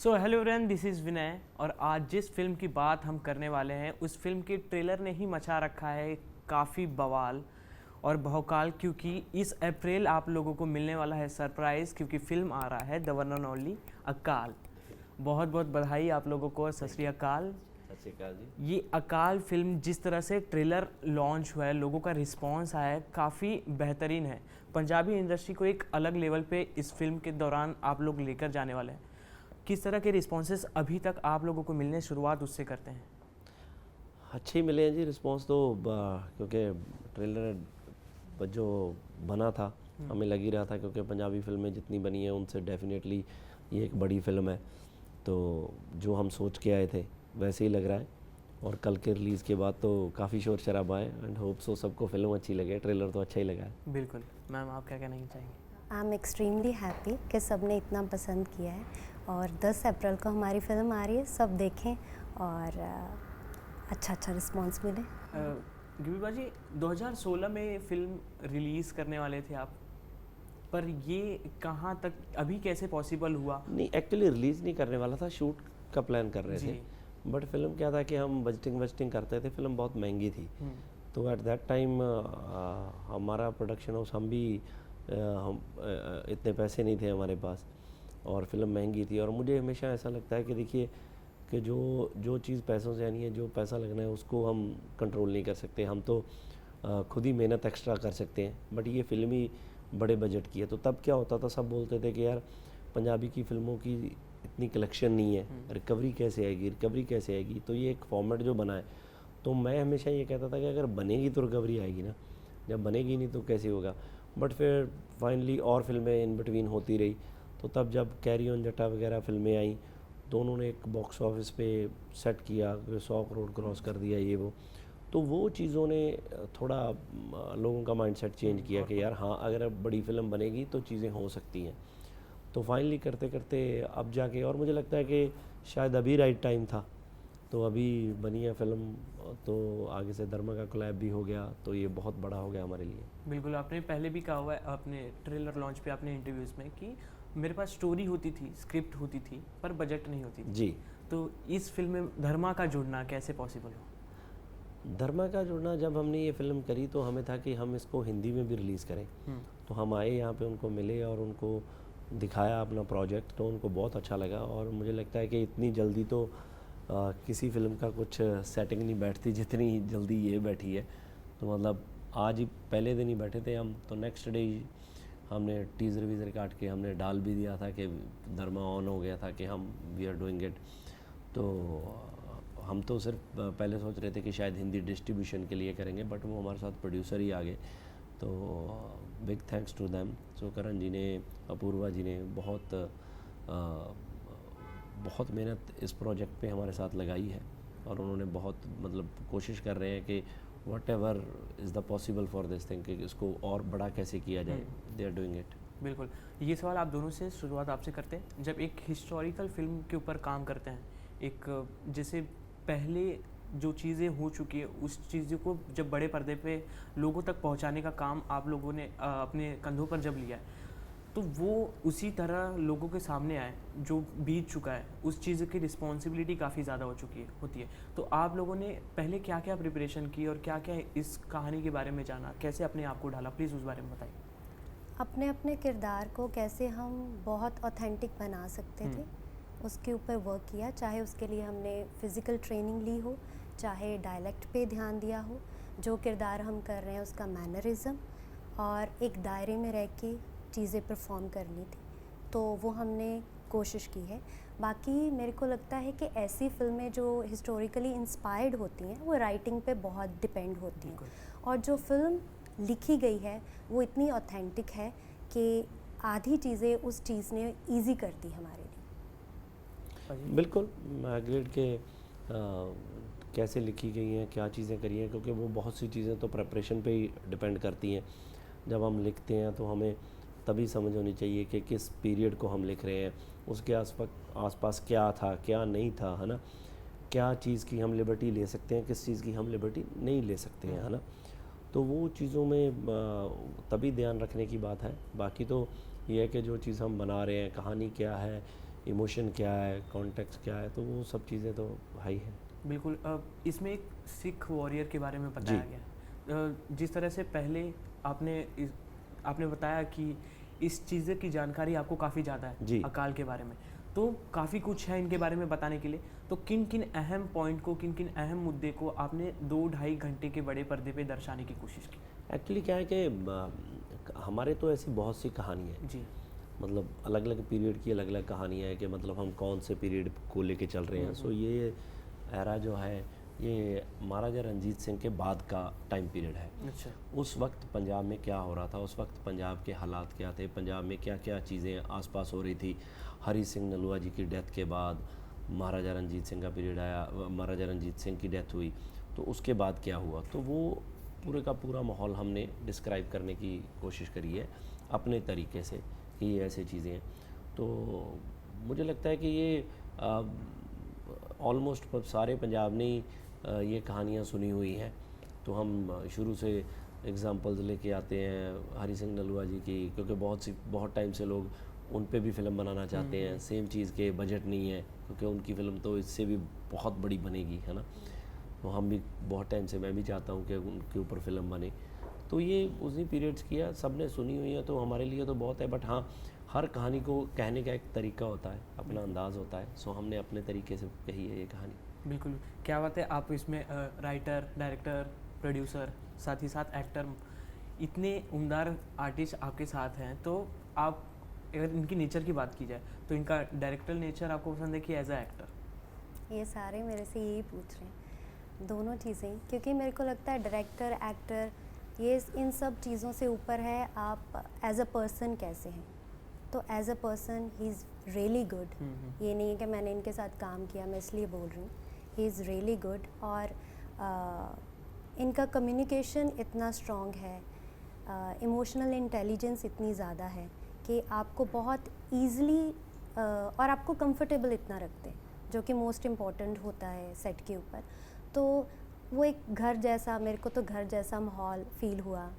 So hello everyone, this is Vinay और आज जिस फिल्म की बात हम करने वाले हैं उस फिल्म के ट्रेलर ने ही मचा रखा है काफ़ी बवाल और भौकाल, क्योंकि इस अप्रैल आप लोगों को मिलने वाला है सरप्राइज़, क्योंकि फिल्म आ रहा है द वन एंड ओनली अकाल। बहुत बहुत बधाई आप लोगों को, सत श्री अकाल। सत श्री अकाल जी। ये अकाल फिल्म जिस तरह से ट्रेलर लॉन्च हुआ है, लोगों का रिस्पांस आया है, काफ़ी बेहतरीन है। पंजाबी इंडस्ट्री को एक अलग लेवल पे इस फिल्म के दौरान आप लोग लेकर जाने वाले हैं। किस तरह के रिस्पॉन्सेस अभी तक आप लोगों को मिलने, शुरुआत उससे करते हैं? अच्छे ही मिले हैं जी रिस्पांस तो क्योंकि ट्रेलर जो बना था हमें लग ही रहा था, क्योंकि पंजाबी फिल्में जितनी बनी हैं उनसे डेफिनेटली ये एक बड़ी फिल्म है। तो जो हम सोच के आए थे वैसे ही लग रहा है, और कल के रिलीज़ के बाद तो काफ़ी शोर शराबा है एंड होप सो सबको फिल्म अच्छी लगे। ट्रेलर तो अच्छा ही लगा है। बिल्कुल। मैम, आप क्या कहना चाहेंगे? आई एम एक्सट्रीमली हैप्पी कि सब ने इतना पसंद किया है और 10 अप्रैल को हमारी फिल्म आ रही है, सब देखें और अच्छा रिस्पांस मिले। गिबी जी, 2016 में फिल्म रिलीज़ करने वाले थे आप, पर ये कहाँ तक, अभी कैसे पॉसिबल हुआ? नहीं, एक्चुअली रिलीज़ नहीं करने वाला था, शूट का प्लान कर रहे जी। थे। बट फिल्म क्या था कि हम बजटिंग करते थे, फिल्म बहुत महंगी थी। तो एट दैट टाइम हमारा प्रोडक्शन हाउस, हम भी हम इतने पैसे नहीं थे हमारे पास और फिल्म महंगी थी। और मुझे हमेशा ऐसा लगता है कि देखिए कि जो चीज़ पैसों से आनी है, जो पैसा लगना है उसको हम कंट्रोल नहीं कर सकते। हम तो खुद ही मेहनत एक्स्ट्रा कर सकते हैं, बट ये फिल्म ही बड़े बजट की है। तो तब क्या होता था, सब बोलते थे कि यार पंजाबी की फ़िल्मों की इतनी कलेक्शन नहीं है, रिकवरी कैसे आएगी। तो ये एक फॉर्मेट जो बना है, तो मैं हमेशा ये कहता था कि अगर बनेगी तो रिकवरी आएगी ना, जब बनेगी नहीं तो कैसे होगा। बट फिर फाइनली और फिल्में इन बिटवीन होती रही, तो तब जब कैरी ऑन जट्टा वगैरह फिल्में आई तो उन्होंने एक बॉक्स ऑफिस पे सेट किया, 100 करोड़ क्रॉस कर दिया ये वो। तो वो चीज़ों ने थोड़ा लोगों का माइंडसेट चेंज किया कि यार हाँ, अगर अब बड़ी फिल्म बनेगी तो चीज़ें हो सकती हैं। तो फाइनली करते करते अब जाके, और मुझे लगता है कि शायद अभी राइट टाइम था, तो अभी बनी है फिल्म। तो आगे से धर्मा का कोलैब भी हो गया, तो ये बहुत बड़ा हो गया हमारे लिए। बिल्कुल। आपने पहले भी कहा हुआ है अपने ट्रेलर लॉन्च पे, अपने इंटरव्यूज़ में, कि मेरे पास स्टोरी होती थी, स्क्रिप्ट होती थी, पर बजट नहीं होती थी। जी। तो इस फिल्म में धर्मा का जुड़ना कैसे पॉसिबल हो? धर्मा का जुड़ना, जब हमने ये फिल्म करी तो हमें था कि हम इसको हिंदी में भी रिलीज़ करें। तो हम आए यहाँ पे, उनको मिले और उनको दिखाया अपना प्रोजेक्ट, तो उनको बहुत अच्छा लगा। और मुझे लगता है कि इतनी जल्दी तो किसी फिल्म का कुछ सेटिंग नहीं बैठती जितनी जल्दी ये बैठी है। तो मतलब आज ही पहले दिन ही बैठे थे हम, तो नेक्स्ट डे ही हमने टीज़र वीज़र काट के हमने डाल भी दिया था कि धर्मा ऑन हो गया था कि हम वी आर डूइंग इट। तो हम तो सिर्फ पहले सोच रहे थे कि शायद हिंदी डिस्ट्रीब्यूशन के लिए करेंगे, बट वो हमारे साथ प्रोड्यूसर ही आ गए। तो बिग थैंक्स टू देम। सो करण जी ने, अपूर्वा जी ने बहुत मेहनत इस प्रोजेक्ट पे हमारे साथ लगाई है, और उन्होंने बहुत मतलब कोशिश कर रहे हैं कि whatever is the possible for this thing, कि इसको और बड़ा कैसे किया जाए। They are doing it. बिल्कुल। ये सवाल आप दोनों से शुरुआत आपसे करते हैं। जब एक हिस्टोरिकल फिल्म के ऊपर काम करते हैं, एक जैसे पहले जो चीज़ें हो चुकी है उस चीज़ों को जब बड़े पर्दे पे लोगों तक पहुंचाने का काम आप लोगों ने अपने कंधों पर जब लिया है, तो वो उसी तरह लोगों के सामने आए जो बीत चुका है, उस चीज़ की रिस्पॉन्सिबिलिटी काफ़ी ज़्यादा होती है। तो आप लोगों ने पहले क्या क्या प्रिपरेशन की और क्या क्या इस कहानी के बारे में जाना, कैसे अपने आप को ढाला, प्लीज़ उस बारे में बताइए। अपने अपने किरदार को कैसे हम बहुत ऑथेंटिक बना सकते थे, उसके ऊपर वर्क किया। चाहे उसके लिए हमने फ़िज़िकल ट्रेनिंग ली हो, चाहे डायलेक्ट पे ध्यान दिया हो, जो किरदार हम कर रहे हैं उसका मैनरिज़म, और एक दायरे में रह के चीज़ें परफॉर्म करनी थी, तो वो हमने कोशिश की है। बाकी मेरे को लगता है कि ऐसी फ़िल्में जो हिस्टोरिकली इंस्पायर्ड होती हैं वो राइटिंग पे बहुत डिपेंड होती हैं, और जो फ़िल्म लिखी गई है वो इतनी ऑथेंटिक है कि आधी चीज़ें उस चीज़ ने ईज़ी कर दी हमारे लिए। बिल्कुल, मैं एग्रीड के कैसे लिखी गई हैं, क्या चीज़ें करी हैं, क्योंकि वो बहुत सी चीज़ें तो प्रेपरेशन पे ही डिपेंड करती हैं। जब हम लिखते हैं तो हमें तभी समझ होनी चाहिए कि किस पीरियड को हम लिख रहे हैं, उसके आसपास क्या था क्या नहीं था, है ना। क्या चीज़ की हम लिबर्टी ले सकते हैं, किस चीज़ की हम लिबर्टी नहीं ले सकते हैं, है ना। तो वो चीज़ों में तभी ध्यान रखने की बात है। बाकी तो ये है कि जो चीज़ हम बना रहे हैं, कहानी क्या है, इमोशन क्या है, कॉन्टेक्स्ट क्या है, तो वो सब चीज़ें तो हाई है। बिल्कुल। इसमें एक सिख वॉरियर के बारे में बताया गया है। जिस तरह से पहले आपने बताया कि इस चीज़ की जानकारी आपको काफ़ी ज़्यादा है अकाल के बारे में, तो काफ़ी कुछ है इनके बारे में बताने के लिए। तो किन किन अहम पॉइंट को, किन किन अहम मुद्दे को आपने 2-2.5 घंटे के बड़े पर्दे पे दर्शाने की कोशिश की? एक्चुअली क्या है कि हमारे तो ऐसी बहुत सी कहानियाँ हैं जी। मतलब अलग अलग पीरियड की अलग अलग कहानियाँ हैं कि मतलब हम कौन से पीरियड को लेके चल रहे हैं। सो ये एरा जो है ये महाराजा रंजीत सिंह के बाद का टाइम पीरियड है। अच्छा। उस वक्त पंजाब में क्या हो रहा था, उस वक्त पंजाब के हालात क्या थे, पंजाब में क्या क्या चीज़ें आसपास हो रही थी। हरी सिंह नलुआ जी की डेथ के बाद महाराजा रंजीत सिंह का पीरियड आया, महाराजा रंजीत सिंह की डेथ हुई, तो उसके बाद क्या हुआ, तो वो पूरे का पूरा माहौल हमने डिस्क्राइब करने की कोशिश करी है अपने तरीके से कि ये ऐसे चीज़ें हैं। तो मुझे लगता है कि ये ऑलमोस्ट सारे पंजाब ने ही ये कहानियाँ सुनी हुई हैं। तो हम शुरू से एग्ज़ाम्पल्स लेके आते हैं हरी सिंह नलुआ जी की, क्योंकि बहुत टाइम से लोग उन पे भी फ़िल्म बनाना चाहते हैं। सेम चीज़ के बजट नहीं है, क्योंकि उनकी फ़िल्म तो इससे भी बहुत बड़ी बनेगी, है ना। तो हम भी बहुत टाइम से, मैं भी चाहता हूँ कि उनके ऊपर फ़िल्म बने। तो ये उसी पीरियड्स की है, सब ने सुनी हुई है, तो हमारे लिए तो बहुत है। बट हाँ, हर कहानी को कहने का एक तरीका होता है, अपना अंदाज़ होता है। सो हमने अपने तरीके से कही है ये कहानी। बिल्कुल, क्या बात है। आप इसमें राइटर, डायरेक्टर, प्रोड्यूसर, साथ ही साथ एक्टर, इतने उम्दार आर्टिस्ट आपके साथ हैं। तो आप अगर इनकी नेचर की बात की जाए तो इनका डायरेक्टर नेचर आपको पसंद है कि एज अ एक्टर? ये सारे मेरे से यही पूछ रहे हैं, दोनों चीज़ें। क्योंकि मेरे को लगता है डायरेक्टर, एक्टर, ये इन सब चीज़ों से ऊपर है आप एज अ पर्सन कैसे हैं। तो as a person he is really good. ये नहीं है कि मैंने इनके साथ काम किया मैं इसलिए बोल रही हूँ, ही इज़ रियली गुड। और इनका कम्युनिकेशन इतना स्ट्रॉन्ग है, इमोशनल इंटेलिजेंस इतनी ज़्यादा है कि आपको बहुत ईज़िली और आपको कंफर्टेबल इतना रखते हैं, जो कि मोस्ट इम्पॉर्टेंट होता है सेट के ऊपर। तो वो एक घर जैसा, मेरे को तो घर जैसा माहौल फ़ील हुआ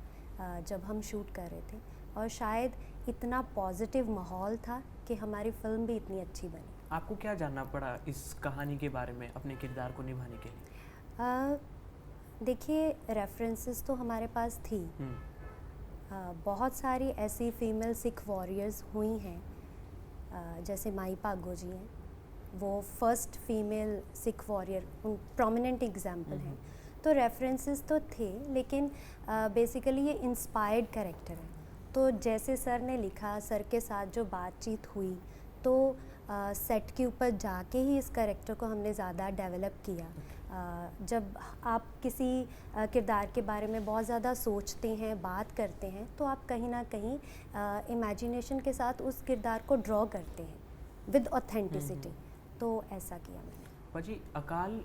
जब हम शूट कर रहे थे। और शायद इतना पॉजिटिव माहौल था कि हमारी फ़िल्म भी इतनी अच्छी बनी। आपको क्या जानना पड़ा इस कहानी के बारे में अपने किरदार को निभाने के लिए? देखिए, रेफरेंसेस तो हमारे पास थी। बहुत सारी ऐसी फीमेल सिख वॉरियर्स हुई हैं, जैसे माई भागो जी हैं, वो first female Sikh warrior prominent example हैं। तो रेफरेंसेस तो थे, लेकिन बेसिकली ये इंस्पायर्ड कैरेक्टर है। तो जैसे सर ने लिखा, सर के साथ जो बातचीत हुई, तो सेट के ऊपर जाके ही इस कैरेक्टर को हमने ज़्यादा डेवलप किया। जब आप किसी किरदार के बारे में बहुत ज़्यादा सोचते हैं, बात करते हैं, तो आप कहीं ना कहीं इमेजिनेशन के साथ उस किरदार को ड्रॉ करते हैं विद ऑथेंटिसिटी। तो ऐसा किया मैंने। पाजी, अकाल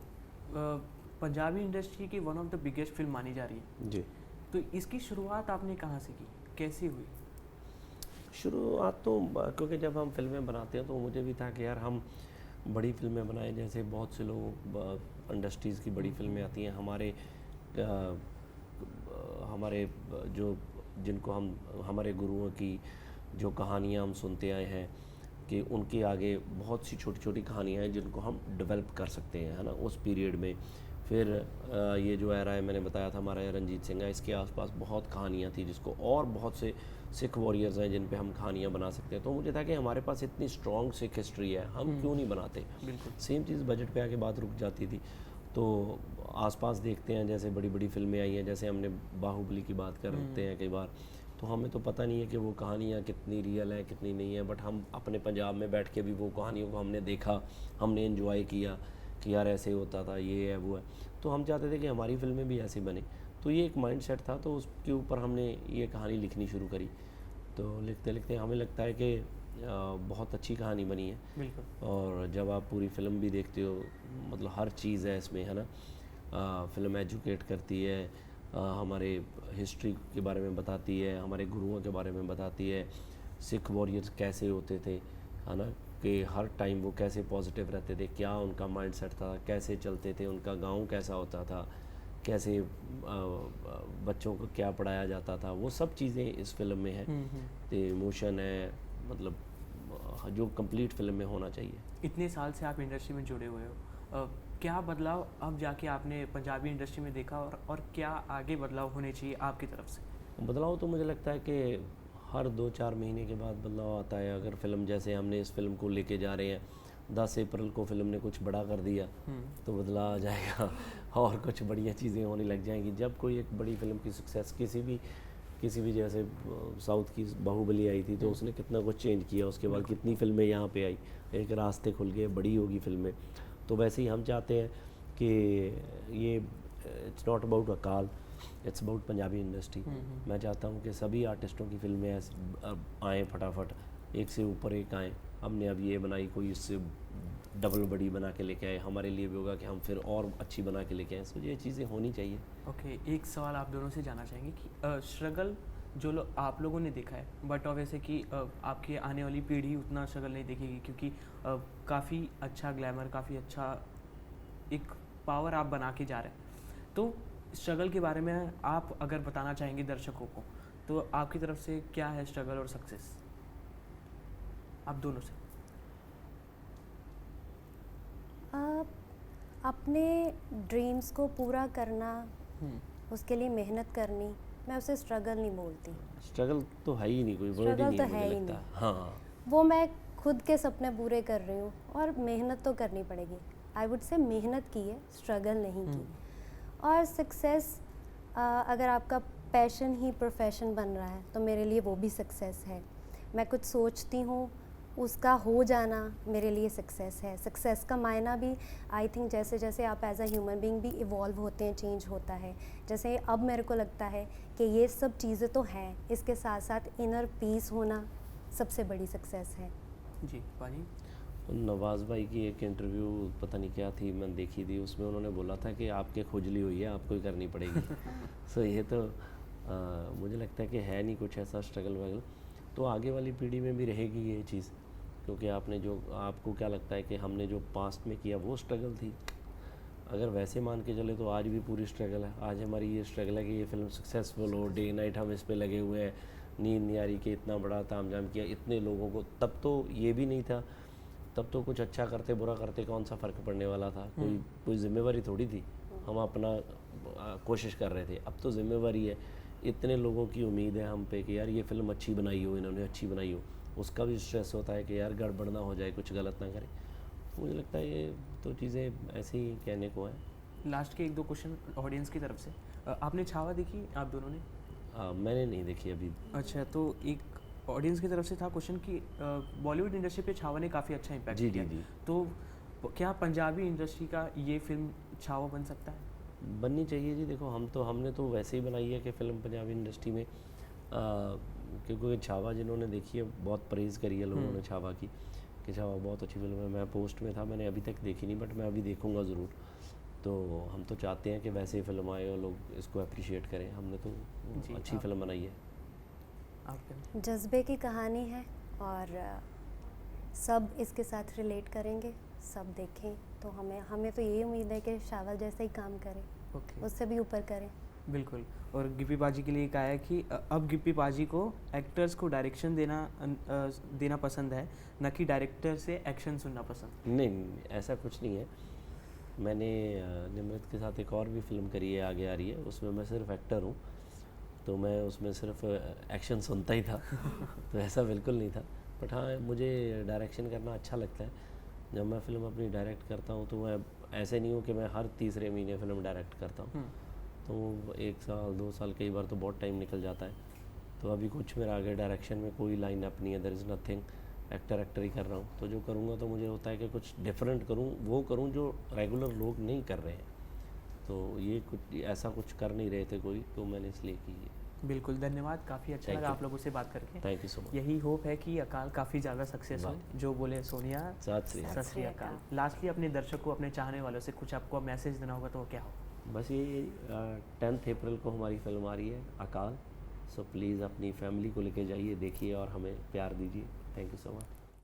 पंजाबी इंडस्ट्री की one of the biggest film मानी जा रही है जी। तो इसकी शुरुआत आपने कहाँ से की, कैसी हुई? शुरुआत तो क्योंकि जब हम फिल्में बनाते हैं तो मुझे भी था कि यार हम बड़ी फिल्में बनाएं, जैसे बहुत से लोग इंडस्ट्रीज़ की बड़ी फिल्में आती हैं। हमारे जो जिनको हम हमारे गुरुओं की जो कहानियाँ हम सुनते आए हैं कि उनके आगे बहुत सी छोटी छोटी कहानियाँ हैं जिनको हम डेवलप कर सकते हैं, है ना, उस पीरियड में। फिर ये जो एरा है मैंने बताया था हमारा रंजीत सिंह है, इसके आसपास बहुत कहानियाँ थी जिसको, और बहुत से सिख वॉरियर्स हैं जिन पे हम कहानियाँ बना सकते हैं। तो मुझे था कि हमारे पास इतनी स्ट्रॉन्ग सिख हिस्ट्री है, हम क्यों नहीं बनाते। बिल्कुल सेम चीज़ बजट पे आके बात रुक जाती थी। तो आसपास देखते हैं जैसे बड़ी बड़ी फिल्में आई हैं, जैसे हमने बाहुबली की बात करते हैं कई बार, तो हमें तो पता नहीं है कि वो कहानियाँ कितनी रियल है कितनी नहीं है, बट हम अपने पंजाब में बैठ के भी वो कहानियों को हमने देखा, हमने एंजॉय किया कि यार ऐसे होता था, ये है वो है। तो हम चाहते थे कि हमारी फिल्में भी ऐसी बने। तो ये एक माइंडसेट था, तो उसके ऊपर हमने ये कहानी लिखनी शुरू करी। तो लिखते लिखते हमें लगता है कि बहुत अच्छी कहानी बनी है। बिल्कुल। और जब आप पूरी फिल्म भी देखते हो, मतलब हर चीज़ है इसमें, है ना। फिल्म एजुकेट करती है, हमारे हिस्ट्री के बारे में बताती है, हमारे गुरुओं के बारे में बताती है, सिख वॉरियर्स कैसे होते थे, है ना, कि हर टाइम वो कैसे पॉजिटिव रहते थे, क्या उनका माइंडसेट था, कैसे चलते थे, उनका गांव कैसा होता था, कैसे बच्चों को क्या पढ़ाया जाता था, वो सब चीज़ें इस फिल्म में है। तो इमोशन है, मतलब जो कंप्लीट फिल्म में होना चाहिए। इतने साल से आप इंडस्ट्री में जुड़े हुए हो, क्या बदलाव अब जाके आपने पंजाबी इंडस्ट्री में देखा और क्या आगे बदलाव होने चाहिए आपकी तरफ से? बदलाव तो मुझे लगता है कि हर 2-4 महीने के बाद बदलाव आता है। अगर फ़िल्म जैसे हमने इस फिल्म को लेके जा रहे हैं, 10 अप्रैल को फिल्म ने कुछ बड़ा कर दिया तो बदलाव आ जाएगा और कुछ बढ़िया चीज़ें होने लग जाएंगी। जब कोई एक बड़ी फिल्म की सक्सेस किसी भी जैसे साउथ की बाहुबली आई थी तो उसने कितना कुछ चेंज किया, उसके बाद कितनी फिल्में यहाँ पे आई, एक रास्ते खुल गए, बड़ी होगी फिल्में। तो वैसे ही हम चाहते हैं कि ये इट्स नॉट अबाउट अकाल, इट्स अबाउट पंजाबी इंडस्ट्री। मैं चाहता हूँ कि सभी आर्टिस्टों की फिल्में आएँ फटाफट, एक से ऊपर एक आएँ। हमने अब ये बनाई, कोई इससे डबल बड़ी बना के लेके आए, हमारे लिए भी होगा कि हम फिर और अच्छी बना के लेके आएँ। सो ये चीज़ें होनी चाहिए। ओके, एक सवाल आप दोनों से जानना चाहेंगे कि स्ट्रगल जो आप लोगों ने देखा है, बट ऑब्वियसली कि आपकी आने वाली पीढ़ी उतना स्ट्रगल नहीं देखेगी, क्योंकि काफ़ी अच्छा ग्लैमर, काफ़ी अच्छा एक पावर आप बना के जा रहे हैं। तो स्ट्रगल के बारे में आप अगर बताना चाहेंगे दर्शकों को, तो आपकी तरफ से क्या है स्ट्रगल और सक्सेस, आप दोनों से? अपने ड्रीम्स को पूरा करना, उसके लिए मेहनत करनी, मैं उसे स्ट्रगल नहीं बोलती। स्ट्रगल तो है ही नहीं, कोई वर्ड ही स्ट्रगल नहीं तो मुझे है ही लगता। नहीं। हाँ, वो मैं खुद के सपने पूरे कर रही हूँ और मेहनत तो करनी पड़ेगी। आई वुड से मेहनत की है, स्ट्रगल नहीं की। और सक्सेस, अगर आपका पैशन ही प्रोफेशन बन रहा है तो मेरे लिए वो भी सक्सेस है। मैं कुछ सोचती हूँ, उसका हो जाना मेरे लिए सक्सेस है। सक्सेस का मायना भी आई थिंक जैसे जैसे आप एज अ ह्यूमन बीइंग भी इवॉल्व होते हैं, चेंज होता है। जैसे अब मेरे को लगता है कि ये सब चीज़ें तो हैं, इसके साथ साथ इनर पीस होना सबसे बड़ी सक्सेस है। जी पानी। नवाज़ भाई की एक इंटरव्यू पता नहीं क्या थी, मैंने देखी थी, उसमें उन्होंने बोला था कि आपके खुजली हुई है, आपको ही करनी पड़ेगी। सो ये तो मुझे लगता है कि है नहीं कुछ ऐसा स्ट्रगल वगल, तो आगे वाली पीढ़ी में भी रहेगी ये चीज़, क्योंकि आपको क्या लगता है कि हमने जो पास्ट में किया वो स्ट्रगल थी? अगर वैसे मान के चले तो आज भी पूरी स्ट्रगल है। आज हमारी ये स्ट्रगल है कि ये फिल्म सक्सेसफुल हो, डे नाइट हम इस पे लगे हुए हैं, नींद नहीं आ रही कि इतना बड़ा तामझाम किया, इतने लोगों को। तब तो ये भी नहीं था, तब तो कुछ अच्छा करते बुरा करते कौन सा फ़र्क पड़ने वाला था, कोई जिम्मेवारी थोड़ी थी, हम अपना कोशिश कर रहे थे। अब तो जिम्मेवारी है, इतने लोगों की उम्मीद है हम पे कि यार ये फ़िल्म अच्छी बनाई हो, इन्होंने अच्छी बनाई हो, उसका भी स्ट्रेस होता है कि यार गड़बड़ ना हो जाए, कुछ गलत ना करें। मुझे लगता है ये तो चीज़ें ऐसे ही कहने को है। लास्ट के 1-2 क्वेश्चन ऑडियंस की तरफ से। आपने छावा देखी आप दोनों ने? मैंने नहीं देखी अभी। अच्छा, तो एक ऑडियंस की तरफ से था क्वेश्चन कि बॉलीवुड इंडस्ट्री पे छावा ने काफ़ी अच्छा इम्पैक्ट जी किया। जी जी, तो क्या पंजाबी इंडस्ट्री का ये फिल्म छावा बन सकता है? बननी चाहिए जी। देखो हमने तो वैसे ही बनाई है कि फ़िल्म पंजाबी इंडस्ट्री में, क्योंकि छावा जिन्होंने देखी है बहुत प्रेज़ करी है लोगों ने छावा की, कि छावा बहुत अच्छी फिल्म है। मैं पोस्ट में था, मैंने अभी तक देखी नहीं, बट मैं अभी देखूंगा ज़रूर। तो हम तो चाहते हैं कि वैसे ही फिल्म आए और लोग इसको अप्रिशिएट करें। हमने तो अच्छी फिल्म बनाई है। आपके जज्बे की कहानी है और सब इसके साथ रिलेट करेंगे, सब देखें। तो हमें तो यही उम्मीद है कि शावल जैसे ही काम करें, ओके, उससे भी ऊपर करें। बिल्कुल। और गिप्पी पाजी के लिए कहा है कि अब गिप्पी पाजी को एक्टर्स को डायरेक्शन देना पसंद है, न कि डायरेक्टर से एक्शन सुनना पसंद। नहीं, ऐसा कुछ नहीं है। मैंने निमृत के साथ एक और भी फिल्म करी है, आगे आ रही है, उसमें मैं सिर्फ एक्टर हूँ, तो मैं उसमें सिर्फ एक्शन सुनता ही था। तो ऐसा बिल्कुल नहीं था। बट हाँ, मुझे डायरेक्शन करना अच्छा लगता है। जब मैं फ़िल्म अपनी डायरेक्ट करता हूँ तो मैं ऐसे नहीं हूँ कि मैं हर तीसरे महीने फ़िल्म डायरेक्ट करता हूँ। तो 1 साल 2 साल, कई बार तो बहुत टाइम निकल जाता है। तो अभी कुछ मेरा आगे डायरेक्शन में कोई लाइन अप नहीं है, देयर इज़ नथिंग। एक्टर ही कर रहा हूँ। तो जो करूँगा तो मुझे होता है कि कुछ डिफरेंट करूँ, वो करूँ जो रेगुलर लोग नहीं कर रहे हैं। तो ये कुछ ऐसा कुछ कर नहीं रहे थे कोई, तो मैंने इसलिए की है। बिल्कुल, धन्यवाद। काफ़ी अच्छा Thank लगा you. आप लोगों से बात करके। Thank you so much. यही होप है कि अकाल काफ़ी ज़्यादा सक्सेस हो, जो बोले सोनिया। सत श्री अकाल। सत श्री अकाल। लास्टली अपने दर्शकों, अपने चाहने वालों से कुछ आपको मैसेज देना होगा तो वो क्या हो? बस ये 10 अप्रैल को हमारी फिल्म आ रही है अकाल। सो प्लीज़ अपनी फैमिली को लेके जाइए, देखिए और हमें प्यार दीजिए। Thank you so much.